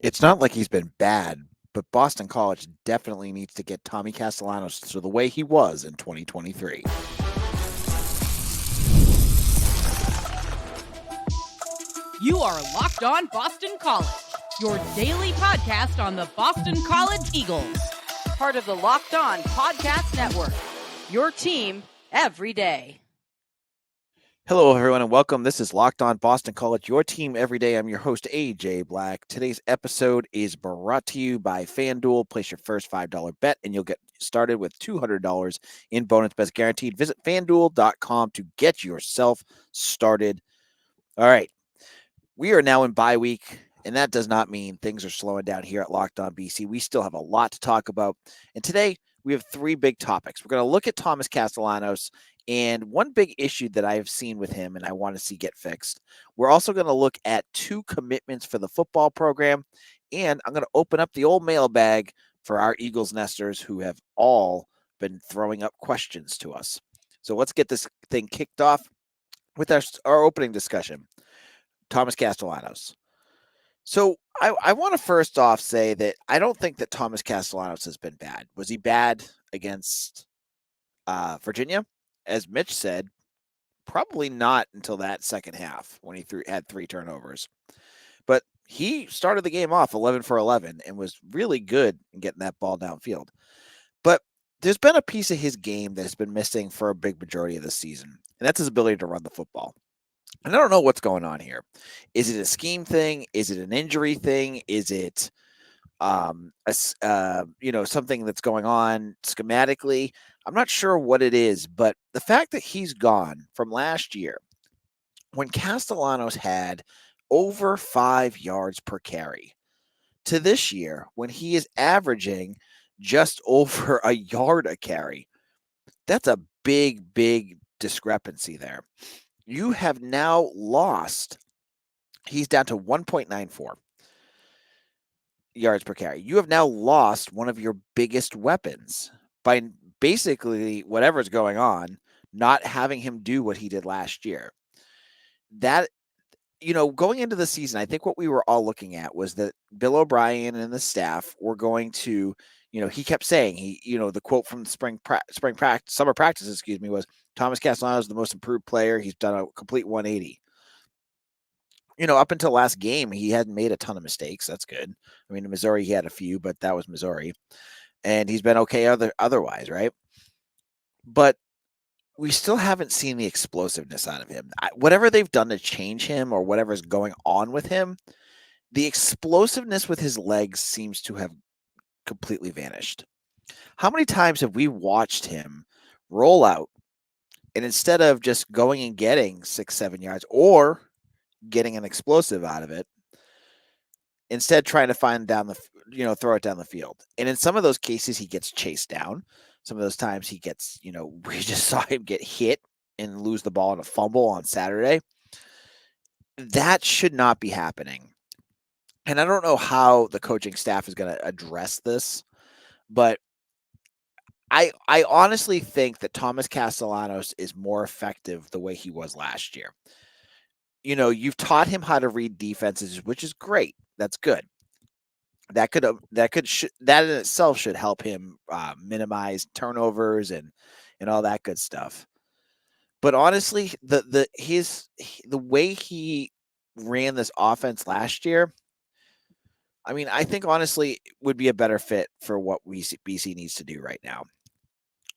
It's not like he's been bad, but Boston College definitely needs to get Tommy Castellanos to the way he was in 2023. You are Locked On Boston College, your daily podcast on the Boston College Eagles. Part of the Locked On Podcast Network, your team every day. Hello, everyone, and welcome. This is Locked On Boston College, your team every day. I'm your host, AJ Black. Today's episode is brought to you by FanDuel. Place your first $5 bet, and you'll get started with $200 in bonus bets guaranteed. Visit FanDuel.com to get yourself started. All right. We are now in bye week, and that does not mean things are slowing down here at Locked On BC. We still have a lot to talk about. And today, we have three big topics. We're going to look at Thomas Castellanos and one big issue that I've seen with him and I want to see get fixed. We're also going to look at two commitments for the football program, and I'm going to open up the old mailbag for our Eagles nesters who have all been throwing up questions to us. So let's get this thing kicked off with our opening discussion. Thomas Castellanos. So I want to first off say that I don't think that Thomas Castellanos has been bad. Was he bad against Virginia? As Mitch said, probably not until that second half when he had three turnovers. But he started the game off 11 for 11 and was really good in getting that ball downfield. But there's been a piece of his game that has been missing for a big majority of the season, and that's his ability to run the football. And I don't know what's going on here. Is it a scheme thing? Is it an injury thing? Is it something that's going on schematically? I'm not sure what it is, but the fact that he's gone from last year when Castellanos had over 5 yards per carry to this year when he is averaging just over a yard a carry. That's a big, big discrepancy there. You have now lost. He's down to 1.94 yards per carry. You have now lost one of your biggest weapons by basically whatever's going on, not having him do what he did last year. That, going into the season, I think what we were all looking at was that Bill O'Brien and the staff were going to, he kept saying, the quote from the summer practice, was Thomas Castellanos is the most improved player. He's done a complete 180. Up until last game, he hadn't made a ton of mistakes. That's good. I mean, in Missouri, he had a few, but that was Missouri. And he's been okay otherwise, right? But we still haven't seen the explosiveness out of him. Whatever they've done to change him or whatever's going on with him, the explosiveness with his legs seems to have completely vanished. How many times have we watched him roll out and instead of just going and getting 6-7 yards or getting an explosive out of it, instead trying to throw it down the field. And in some of those cases, he gets chased down. Some of those times he gets, we just saw him get hit and lose the ball in a fumble on Saturday. That should not be happening. And I don't know how the coaching staff is going to address this, but I honestly think that Thomas Castellanos is more effective the way he was last year. You've taught him how to read defenses, which is great. That's good. That in itself should help him minimize turnovers and all that good stuff. But honestly, the way he ran this offense last year, I mean, I think honestly would be a better fit for what BC needs to do right now.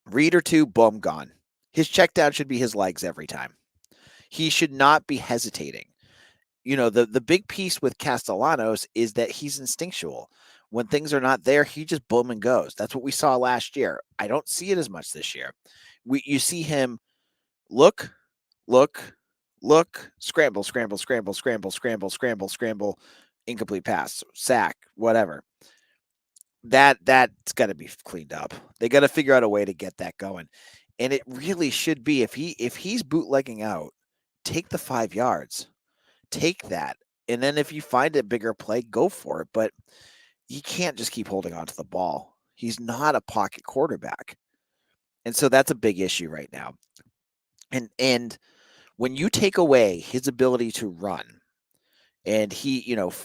Read or two, boom, gone. His check down should be his legs every time. He should not be hesitating. The big piece with Castellanos is that he's instinctual. When things are not there, he just boom and goes. That's what we saw last year. I don't see it as much this year. You see him look, scramble, incomplete pass, sack, whatever. That's got to be cleaned up. They got to figure out a way to get that going. And it really should be if he's bootlegging out, take the 5 yards. Take that. And then if you find a bigger play, go for it. But he can't just keep holding on to the ball. He's not a pocket quarterback. And so that's a big issue right now. And when you take away his ability to run And he,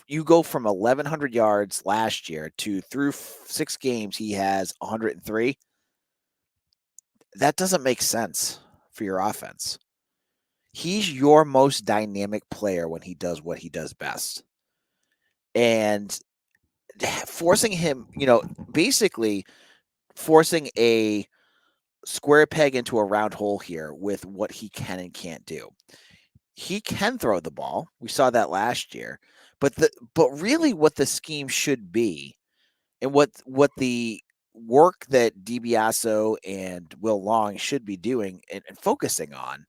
you go from 1,100 yards last year to through 6 games, he has 103. That doesn't make sense for your offense. He's your most dynamic player when he does what he does best. And forcing him, basically forcing a square peg into a round hole here with what he can and can't do. He can throw the ball. We saw that last year. But really what the scheme should be and what the work that DiBiase and Will Long should be doing and focusing on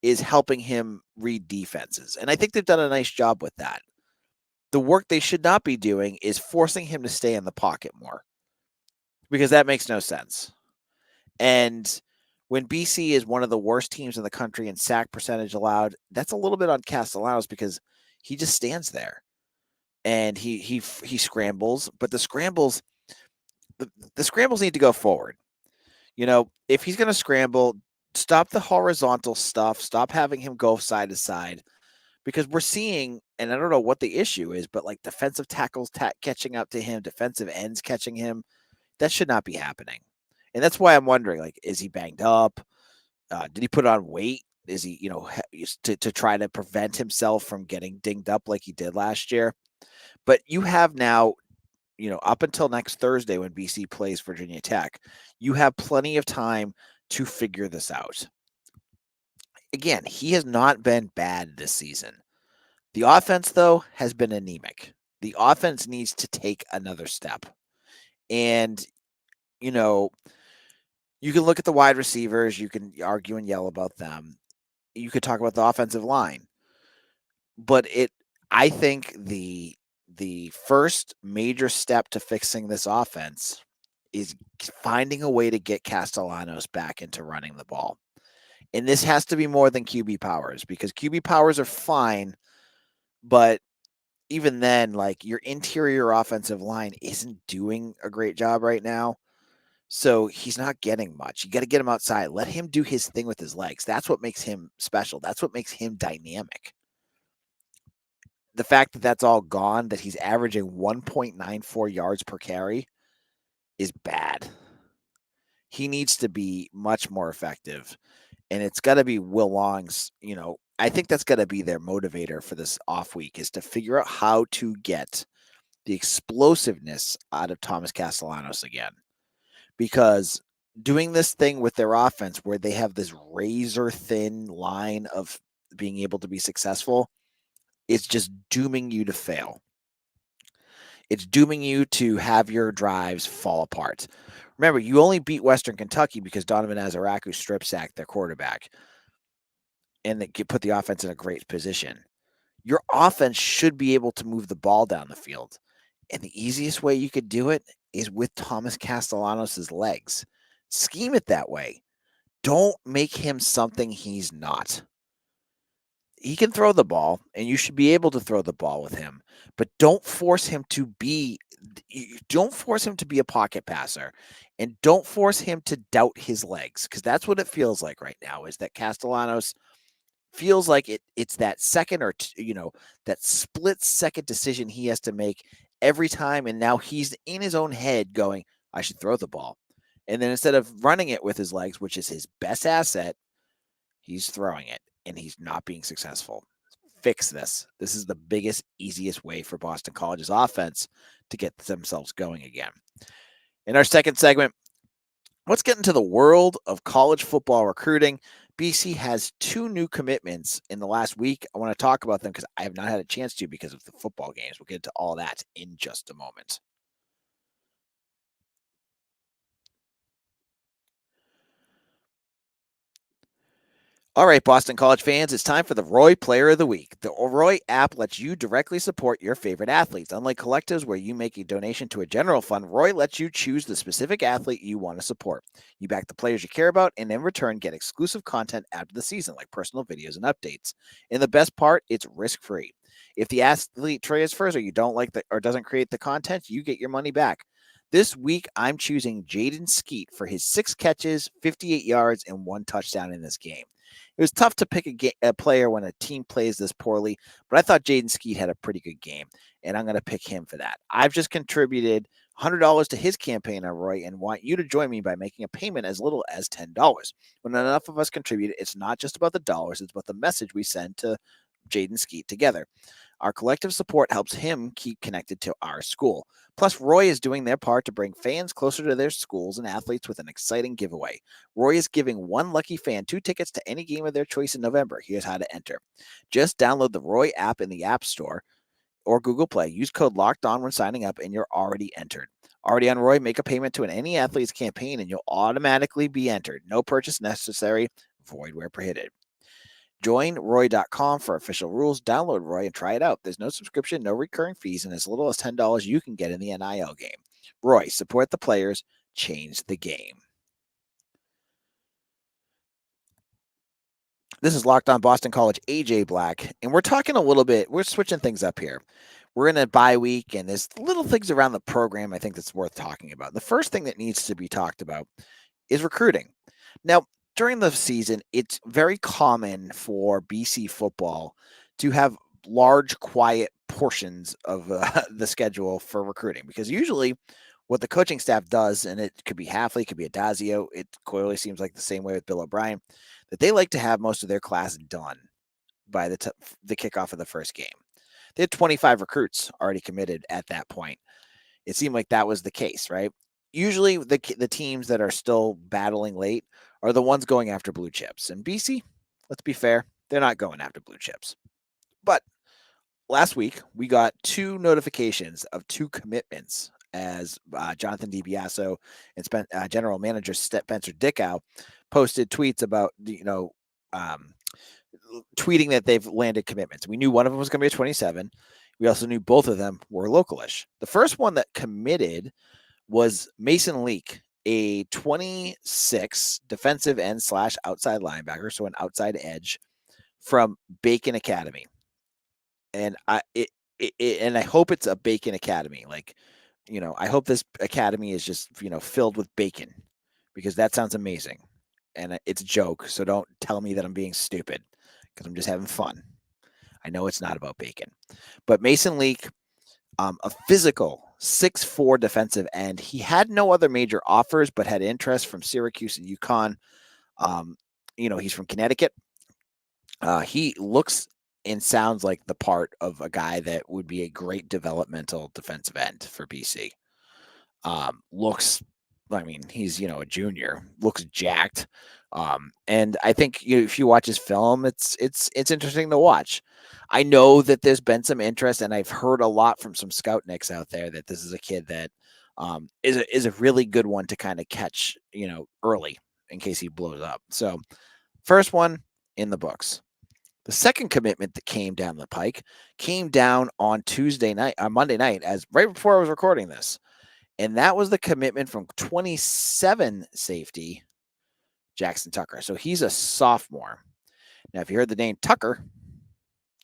is helping him read defenses. And I think they've done a nice job with that. The work they should not be doing is forcing him to stay in the pocket more, because that makes no sense. And when BC is one of the worst teams in the country in sack percentage allowed, that's a little bit on Castellanos because he just stands there and he scrambles, but the scrambles need to go forward. If he's going to scramble, stop the horizontal stuff, stop having him go side to side, because we're seeing, and I don't know what the issue is, but like defensive tackles catching up to him, defensive ends catching him. That should not be happening. And that's why I'm wondering, like, is he banged up? Did he put on weight? Is he, to try to prevent himself from getting dinged up like he did last year? But you have now, up until next Thursday when BC plays Virginia Tech, you have plenty of time to figure this out. Again, he has not been bad this season. The offense, though, has been anemic. The offense needs to take another step. And, you can look at the wide receivers. You can argue and yell about them. You could talk about the offensive line. But I think the first major step to fixing this offense is finding a way to get Castellanos back into running the ball. And this has to be more than QB powers, because QB powers are fine, but even then, like, your interior offensive line isn't doing a great job right now. So he's not getting much. You got to get him outside. Let him do his thing with his legs. That's what makes him special. That's what makes him dynamic. The fact that that's all gone, that he's averaging 1.94 yards per carry, is bad. He needs to be much more effective. And it's got to be Will Long's, I think that's got to be their motivator for this off week, is to figure out how to get the explosiveness out of Thomas Castellanos again. Because doing this thing with their offense where they have this razor thin line of being able to be successful, it's just dooming you to fail. It's dooming you to have your drives fall apart. Remember, you only beat Western Kentucky because Donovan Azaraku strip sacked their quarterback and they put the offense in a great position. Your offense should be able to move the ball down the field. And the easiest way you could do it is with Thomas Castellanos' legs. Scheme it that way. Don't make him something he's not. He can throw the ball, and you should be able to throw the ball with him, but don't force him to be a pocket passer, and don't force him to doubt his legs, because that's what it feels like right now, is that Castellanos feels like it's that second or that split second decision he has to make every time, and now he's in his own head going, I should throw the ball. And then instead of running it with his legs, which is his best asset, he's throwing it, and he's not being successful. Fix this. This is the biggest, easiest way for Boston College's offense to get themselves going again. In our second segment, let's get into the world of college football recruiting. BC has 2 new commitments in the last week. I want to talk about them because I have not had a chance to because of the football games. We'll get into all that in just a moment. All right, Boston College fans, it's time for the Roy Player of the Week. The Roy app lets you directly support your favorite athletes. Unlike collectives where you make a donation to a general fund, Roy lets you choose the specific athlete you want to support. You back the players you care about, and in return, get exclusive content after the season, like personal videos and updates. And the best part, it's risk-free. If the athlete transfers or you don't like or doesn't create the content, you get your money back. This week, I'm choosing Jaden Skeet for his 6 catches, 58 yards, and 1 touchdown in this game. It was tough to pick a player when a team plays this poorly, but I thought Jaden Skeet had a pretty good game, and I'm going to pick him for that. I've just contributed $100 to his campaign on Roy and want you to join me by making a payment as little as $10. When enough of us contribute, it's not just about the dollars, it's about the message we send to Jaden Skeet together. Our collective support helps him keep connected to our school. Plus, Roy is doing their part to bring fans closer to their schools and athletes with an exciting giveaway. Roy is giving one lucky fan 2 tickets to any game of their choice in November. Here's how to enter. Just download the Roy app in the App Store or Google Play. Use code LOCKEDON when signing up, and you're already entered. Already on Roy, make a payment to any athlete's campaign, and you'll automatically be entered. No purchase necessary. Void where prohibited. Join Roy.com for official rules. Download Roy and try it out. There's no subscription, no recurring fees, and as little as $10 you can get in the NIL game. Roy, support the players, change the game. This is Locked On Boston College, AJ Black, and we're talking a little bit, we're switching things up here. We're in a bye week, and there's little things around the program I think that's worth talking about. The first thing that needs to be talked about is recruiting. Now, during the season, it's very common for BC football to have large, quiet portions of the schedule for recruiting because usually what the coaching staff does, and it could be Hafley, it could be Adazio, it clearly seems like the same way with Bill O'Brien, that they like to have most of their class done by the kickoff of the first game. They had 25 recruits already committed at that point. It seemed like that was the case, right? Usually the teams that are still battling late are the ones going after blue chips. And BC, let's be fair, they're not going after blue chips. But last week, we got 2 notifications of 2 commitments as Jonathan DiBiaso and General Manager Spencer Dickow posted tweets about, tweeting that they've landed commitments. We knew one of them was going to be a 27. We also knew both of them were localish. The first one that committed was Mason Leak, a 26 defensive end / outside linebacker, so an outside edge from Bacon Academy. And I hope it's a Bacon Academy. Like, I hope this academy is just, filled with bacon because that sounds amazing. And it's a joke, so don't tell me that I'm being stupid because I'm just having fun. I know it's not about bacon. But Mason Leak, a physical 6'4" defensive end. He had no other major offers, but had interest from Syracuse and UConn. He's from Connecticut. He looks and sounds like the part of a guy that would be a great developmental defensive end for BC. He's, a junior, looks jacked. And I think if you watch his film, it's interesting to watch. I know that there's been some interest, and I've heard a lot from some scout nicks out there that this is a kid that is a really good one to kind of catch, early in case he blows up. So first one in the books. The second commitment that came down the pike came down on Monday night, as right before I was recording this. And that was the commitment from 27 safety, Jackson Tucker. So he's a sophomore. Now, if you heard the name Tucker,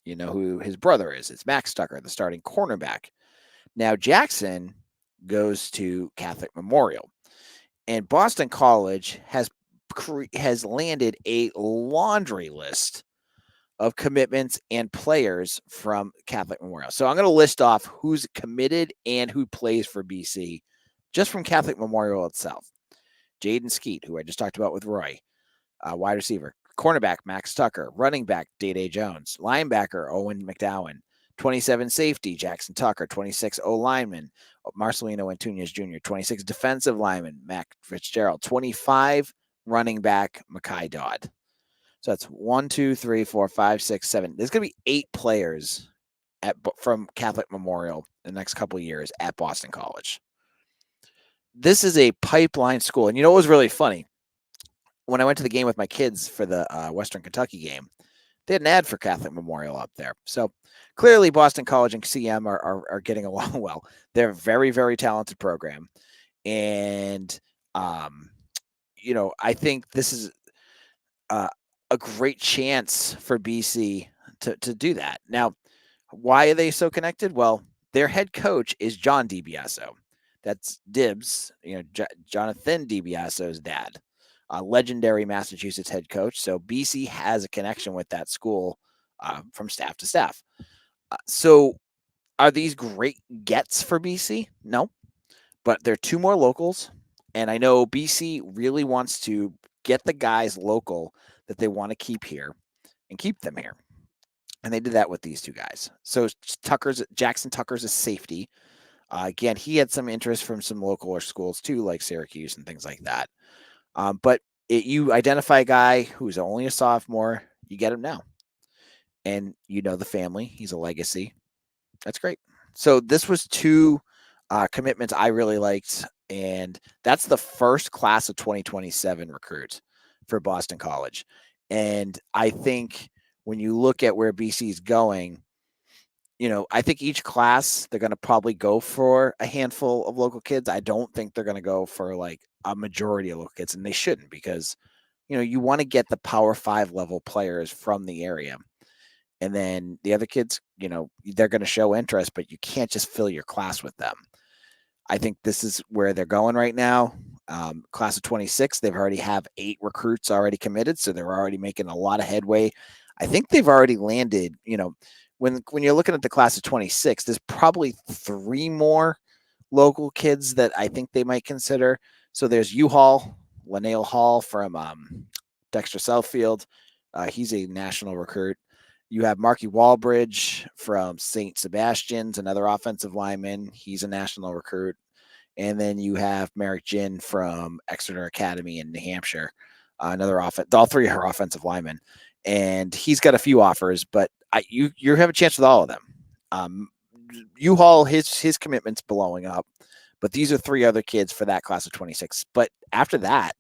you know who his brother is. It's Max Tucker, the starting cornerback. Now, Jackson goes to Catholic Memorial. And Boston College has landed a laundry list of commitments and players from Catholic Memorial. So I'm going to list off who's committed and who plays for BC just from Catholic Memorial itself. Jaden Skeet, who I just talked about with Roy, wide receiver. Cornerback, Max Tucker. Running back, Day Jones. Linebacker, Owen McDowell. 27 safety, Jackson Tucker. 26 O-lineman, Marcelino Antunes Jr. 26 defensive lineman, Mac Fitzgerald. 25 running back, Makai Dodd. So that's 1, 2, 3, 4, 5, 6, 7. There's going to be 8 players from Catholic Memorial the next couple of years at Boston College. This is a pipeline school. And you know what was really funny? When I went to the game with my kids for the Western Kentucky game, they had an ad for Catholic Memorial up there. So clearly Boston College and CM are getting along well. They're a very, very talented program. And, I think this is a great chance for BC to do that. Now, why are they so connected? Well, their head coach is John DiBiaso. That's Dibs, Jonathan DiBiaso's dad. a legendary Massachusetts head coach. So BC has a connection with that school from staff to staff. So are these great gets for BC? No, but they're two more locals. And I know BC really wants to get the guys local that they want to keep here and keep them here. And they did that with these two guys. So Jackson Tucker's a safety. Again, he had some interest from some local schools too, like Syracuse and things like that. But you identify a guy who's only a sophomore, you get him now. And you know the family, he's a legacy. That's great. So this was two commitments I really liked. And that's the first class of 2027 recruits for Boston College. And I think when you look at where BC is going, I think each class they're going to probably go for a handful of local kids. I don't think they're going to go for like a majority of local kids, and they shouldn't because you want to get the Power 5 level players from the area. And then the other kids, they're going to show interest, but you can't just fill your class with them. I think this is where they're going right now. Class of 26, they've already have 8 recruits already committed, so they're already making a lot of headway. I think they've already landed, when you're looking at the class of 26, there's probably 3 more local kids that I think they might consider. So there's Lanail Hall from Dexter Southfield. He's a national recruit. You have Marky Walbridge from St. Sebastian's, another offensive lineman. He's a national recruit. And then you have Merrick Ginn from Exeter Academy in New Hampshire, another all 3 are offensive linemen. And he's got a few offers, but you have a chance with all of them. U-Haul, his commitment's blowing up, but these are 3 other kids for that class of 26. But after that,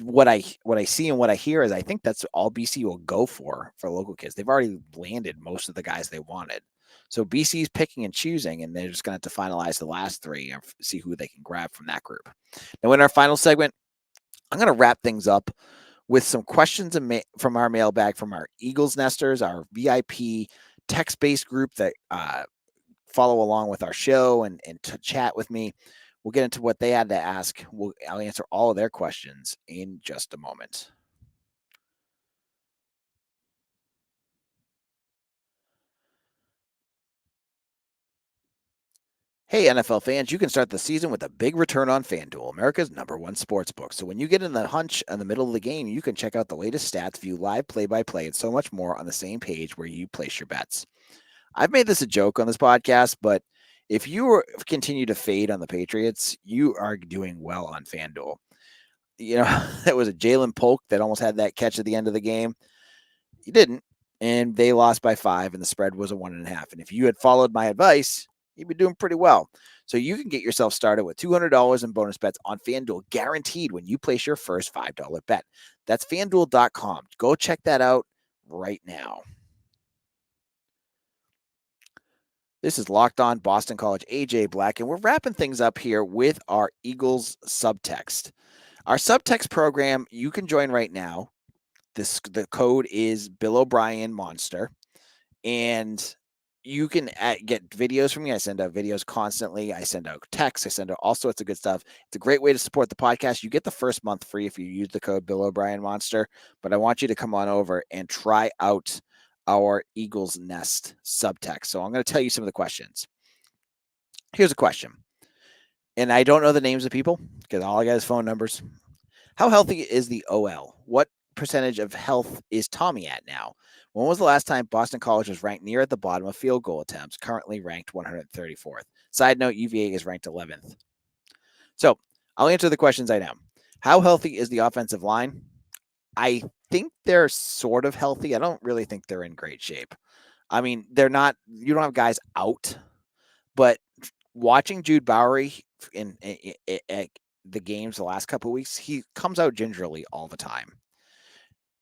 what I see and what I hear is I think that's all BC will go for local kids. They've already landed most of the guys they wanted. So BC's picking and choosing, and they're just going to have to finalize the last 3 and see who they can grab from that group. Now, in our final segment, I'm going to wrap things up with some questions from our mailbag from our Eagles Nesters, our VIP text-based group that follow along with our show and to chat with me. We'll get into what they had to ask. I'll answer all of their questions in just a moment. Hey, NFL fans, you can start the season with a big return on FanDuel, America's #1 sportsbook. So when you get in the hunch in the middle of the game, you can check out the latest stats, view live play-by-play, and so much more on the same page where you place your bets. I've made this a joke on this podcast, but if you continue to fade on the Patriots, you are doing well on FanDuel. That was a Jalen Polk that almost had that catch at the end of the game. He didn't, and they lost by 5, and the spread was a 1.5. And if you had followed my advice, you'd be doing pretty well. So you can get yourself started with $200 in bonus bets on FanDuel, guaranteed when you place your first $5 bet. That's FanDuel.com. Go check that out right now. This is Locked On Boston College, AJ Black, and we're wrapping things up here with our Eagles Subtext. Our Subtext program, you can join right now. The code is Bill O'Brien Monster, and you can get videos from me. I send out videos constantly. I send out texts. I send out all sorts of good stuff. It's a great way to support the podcast. You get the first month free if you use the code Bill O'Brien Monster, but I want you to come on over and try out our Eagles Nest Subtext. So I'm going to tell you some of the questions. Here's a question, and I don't know the names of people because all I got is phone numbers. How healthy is the OL? What percentage of health is Tommy at now? When was the last time Boston College was ranked near at the bottom of field goal attempts, currently ranked 134th? Side note, UVA is ranked 11th. So I'll answer the questions I know. How healthy is the offensive line? I think they're sort of healthy. I don't really think they're in great shape. I mean, they're not, you don't have guys out, but watching Jude Bowry in the games the last couple of weeks, he comes out gingerly all the time.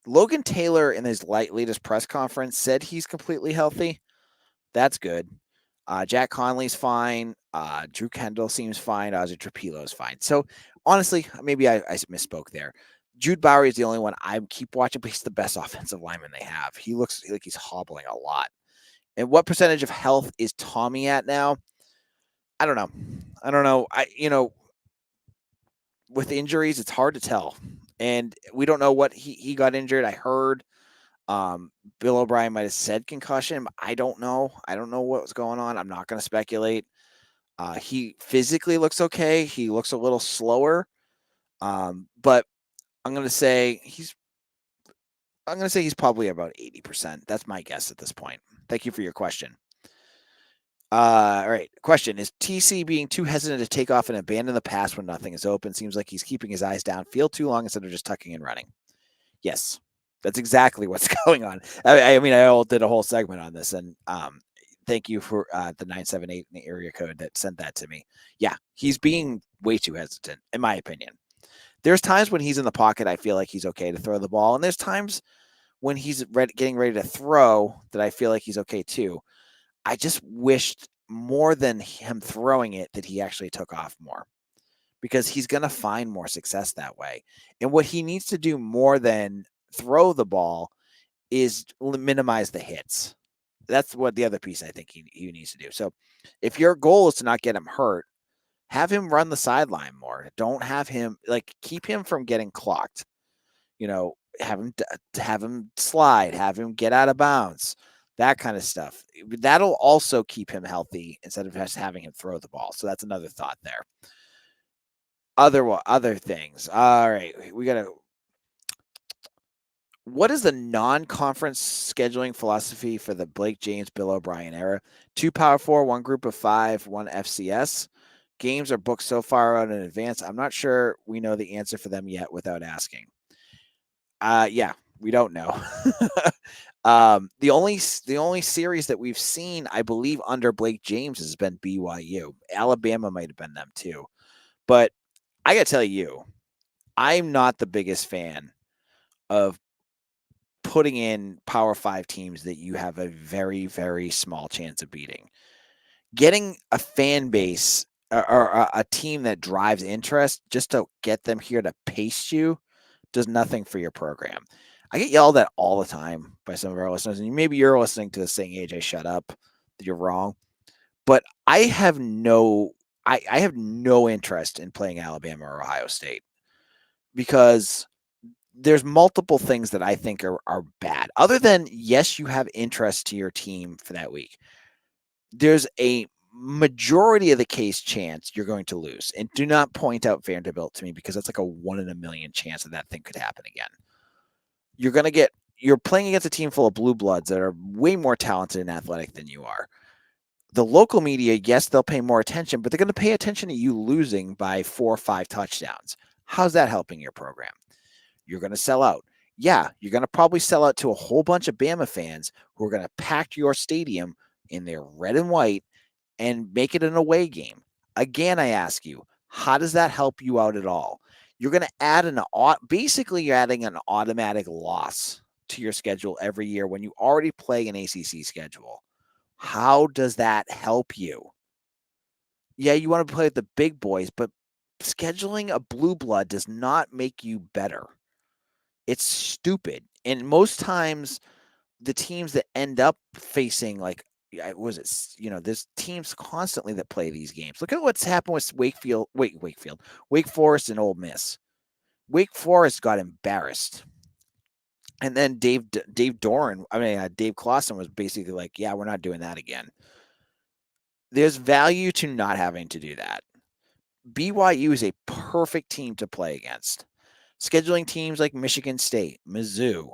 Logan Taylor in his latest press conference said he's completely healthy. That's good. Jack Conley's fine. Drew Kendall seems fine. Ozzy Trapillo's fine. So honestly, maybe I misspoke there. Jude Bowry is the only one I keep watching, but he's the best offensive lineman they have. He looks like he's hobbling a lot. And what percentage of health is Tommy at now? I don't know. with injuries, it's hard to tell. And we don't know what he got injured. I heard Bill O'Brien might have said concussion. But I don't know. I don't know what was going on. I'm not going to speculate. He physically looks okay. He looks a little slower. But I'm going to say he's probably about 80%. That's my guess at this point. Thank you for your question. All right. Question: is TC being too hesitant to take off and abandon the pass when nothing is open? Seems like he's keeping his eyes downfield too long instead of just tucking and running. Yes, that's exactly what's going on. I mean, I did a whole segment on this, and thank you for the 978 in the area code that sent that to me. Yeah, he's being way too hesitant, in my opinion. There's times when he's in the pocket, I feel like he's okay to throw the ball, and there's times when he's getting ready to throw that I feel like he's okay too. I just wished more than him throwing it that he actually took off more, because he's going to find more success that way. And what he needs to do more than throw the ball is minimize the hits. That's what the other piece I think he needs to do. So if your goal is to not get him hurt, have him run the sideline more. Don't have him, like, keep him from getting clocked. Have him slide, have him get out of bounds, that kind of stuff. That'll also keep him healthy instead of just having him throw the ball. So that's another thought there. Other things. All right, we gotta. What is the non-conference scheduling philosophy for the Blake James, Bill O'Brien era? 2 Power 4, 1 Group of 5, 1 FCS. Games are booked so far out in advance. I'm not sure we know the answer for them yet without asking. Yeah, we don't know. The only series that we've seen, I believe, under Blake James has been BYU. Alabama might have been them too. But I got to tell you, I'm not the biggest fan of putting in Power 5 teams that you have a very, very small chance of beating. Getting a fan base or a team that drives interest just to get them here to pace you does nothing for your program. I get yelled at all the time by some of our listeners, and maybe you're listening to this saying, AJ, shut up, that you're wrong. But I have no interest in playing Alabama or Ohio State, because there's multiple things that I think are bad. Other than, yes, you have interest to your team for that week, there's a majority of the case chance you're going to lose. And do not point out Vanderbilt to me, because that's like a 1 in a million chance that thing could happen again. You're playing against a team full of blue bloods that are way more talented and athletic than you are. The local media, yes, they'll pay more attention, but they're going to pay attention to you losing by 4 or 5 touchdowns. How's that helping your program? You're going to sell out. Yeah, you're going to probably sell out to a whole bunch of Bama fans who are going to pack your stadium in their red and white and make it an away game. Again, I ask you, how does that help you out at all? You're going to add basically you're adding an automatic loss to your schedule every year when you already play an ACC schedule. How does that help you? Yeah, you want to play with the big boys, but scheduling a blue blood does not make you better. It's stupid. And most times the teams that end up facing, like, there's teams constantly that play these games. Look at what's happened with Wake Forest and Ole Miss. Wake Forest got embarrassed. And then Dave Clawson was basically like, yeah, we're not doing that again. There's value to not having to do that. BYU is a perfect team to play against. Scheduling teams like Michigan State, Mizzou,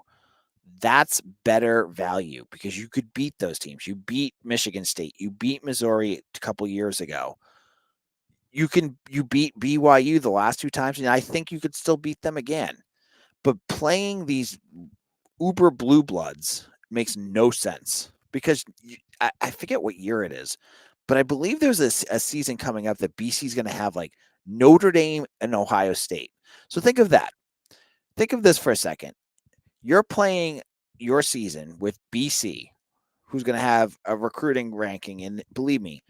that's better value, because you could beat those teams. You beat Michigan State. You beat Missouri a couple years ago. You beat BYU the last 2 times, and I think you could still beat them again. But playing these uber blue bloods makes no sense, because I forget what year it is, but I believe there's a season coming up that BC is going to have like Notre Dame and Ohio State. So think of that. Think of this for a second. You're playing your season with BC, who's going to have a recruiting ranking. And believe me,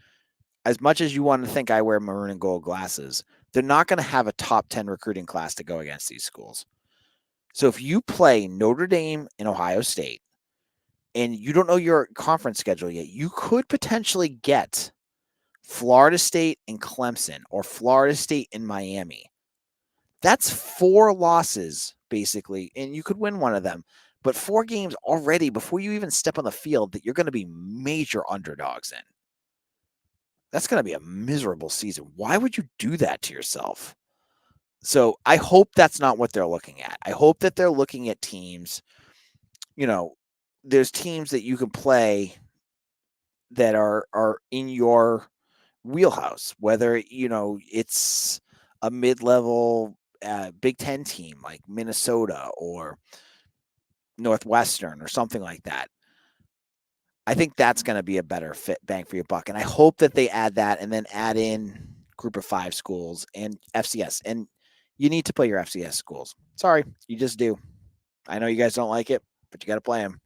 as much as you want to think I wear maroon and gold glasses, they're not going to have a top 10 recruiting class to go against these schools. So if you play Notre Dame and Ohio State, and you don't know your conference schedule yet, you could potentially get Florida State and Clemson, or Florida State and Miami. That's 4 losses, basically, and you could win one of them. But 4 games already before you even step on the field that you're going to be major underdogs in. That's going to be a miserable season. Why would you do that to yourself? So I hope that's not what they're looking at. I hope that they're looking at teams, there's teams that you can play that are in your wheelhouse, whether, it's a mid-level Big Ten team like Minnesota or Northwestern or something like that. I think that's going to be a better fit bang for your buck. And I hope that they add that and then add in group of 5 schools and FCS. And you need to play your FCS schools. Sorry, you just do. I know you guys don't like it, but you got to play them.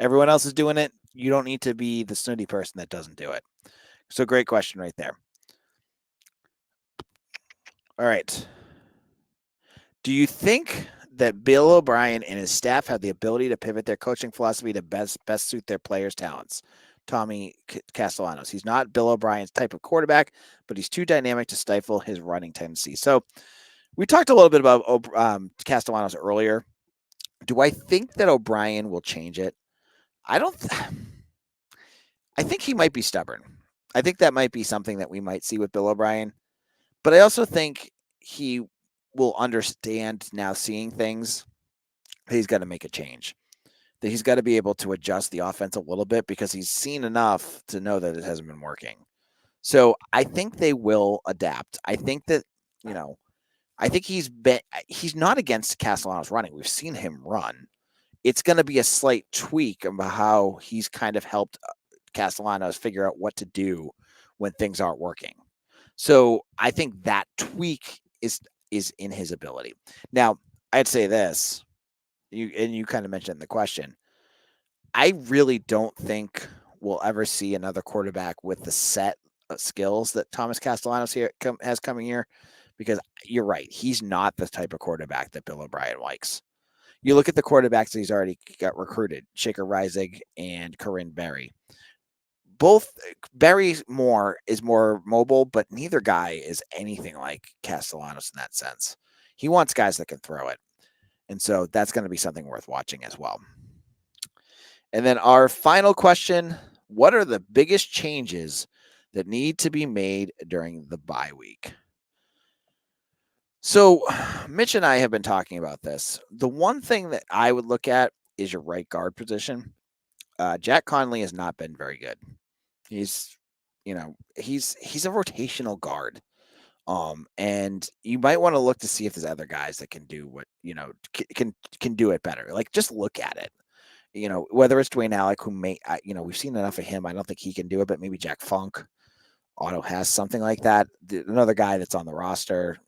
Everyone else is doing it. You don't need to be the snooty person that doesn't do it. So great question right there. All right. Do you think that Bill O'Brien and his staff have the ability to pivot their coaching philosophy to best suit their players' talents? Tommy Castellanos. He's not Bill O'Brien's type of quarterback, but he's too dynamic to stifle his running tendencies. So we talked a little bit about Castellanos earlier. Do I think that O'Brien will change it? I don't. I think he might be stubborn. I think that might be something that we might see with Bill O'Brien. But I also think he will understand now seeing things. He's got to make a change. That he's got to be able to adjust the offense a little bit because he's seen enough to know that it hasn't been working. So I think they will adapt. I think that, I think he's not against Castellanos running. We've seen him run. It's going to be a slight tweak about how he's kind of helped Castellanos figure out what to do when things aren't working. So I think that tweak is in his ability. Now, I'd say this, you kind of mentioned in the question. I really don't think we'll ever see another quarterback with the set of skills that Thomas Castellanos has coming here, because you're right. He's not the type of quarterback that Bill O'Brien likes. You look at the quarterbacks that he's already got recruited, Shaker Reisig and Corinne Berry. Both Berry is more mobile, but neither guy is anything like Castellanos in that sense. He wants guys that can throw it. And so that's going to be something worth watching as well. And then our final question, what are the biggest changes that need to be made during the bye week? So Mitch and I have been talking about this. The one thing that I would look at is your right guard position. Jack Conley has not been very good. He's a rotational guard. And you might want to look to see if there's other guys that can do what, can do it better. Like, just look at it. Whether it's Dwayne Alec, who may, we've seen enough of him. I don't think he can do it, but maybe Jack Funk, Otto has something like that. Another guy that's on the roster.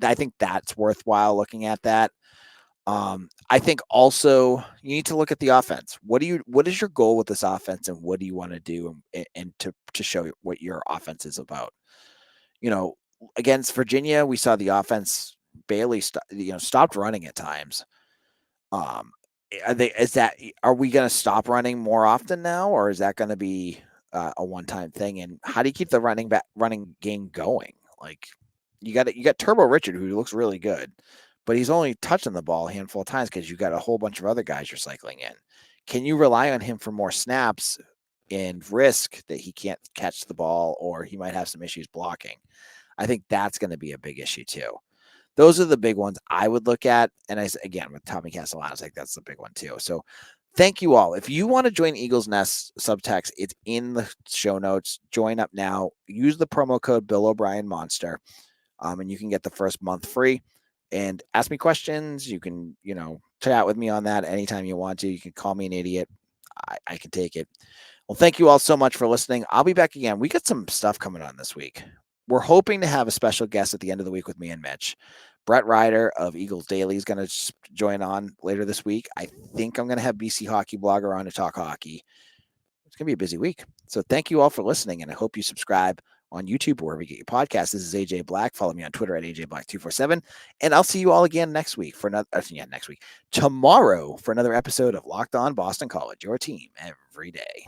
I think that's worthwhile looking at that. I think also you need to look at the offense. What is your goal with this offense, and what do you want to do and to show what your offense is about? Against Virginia, we saw the offense barely stopped running at times. Are we going to stop running more often now, or is that going to be a one-time thing? And how do you keep the running game going? Like, you got Turbo Richard, who looks really good, but he's only touching the ball a handful of times because you got a whole bunch of other guys you're cycling in. Can you rely on him for more snaps and risk that he can't catch the ball, or he might have some issues blocking? I think that's going to be a big issue too. Those are the big ones I would look at. And again, with Tommy Castellanos, like, that's the big one too. So thank you all. If you want to join Eagles Nest Subtext, it's in the show notes. Join up now. Use the promo code Bill O'Brien Monster, and you can get the first month free. And ask me questions. You can, chat with me on that anytime you want to. You can call me an idiot. I can take it. Well, thank you all so much for listening. I'll be back again. We got some stuff coming on this week. We're hoping to have a special guest at the end of the week with me and Mitch. Brett Ryder of Eagles Daily is going to join on later this week. I think I'm going to have BC Hockey Blogger on to talk hockey. It's going to be a busy week. So thank you all for listening, and I hope you subscribe on YouTube or wherever you get your podcasts. This is AJ Black. Follow me on Twitter at AJBlack247. And I'll see you all again tomorrow for another episode of Locked On Boston College, your team every day.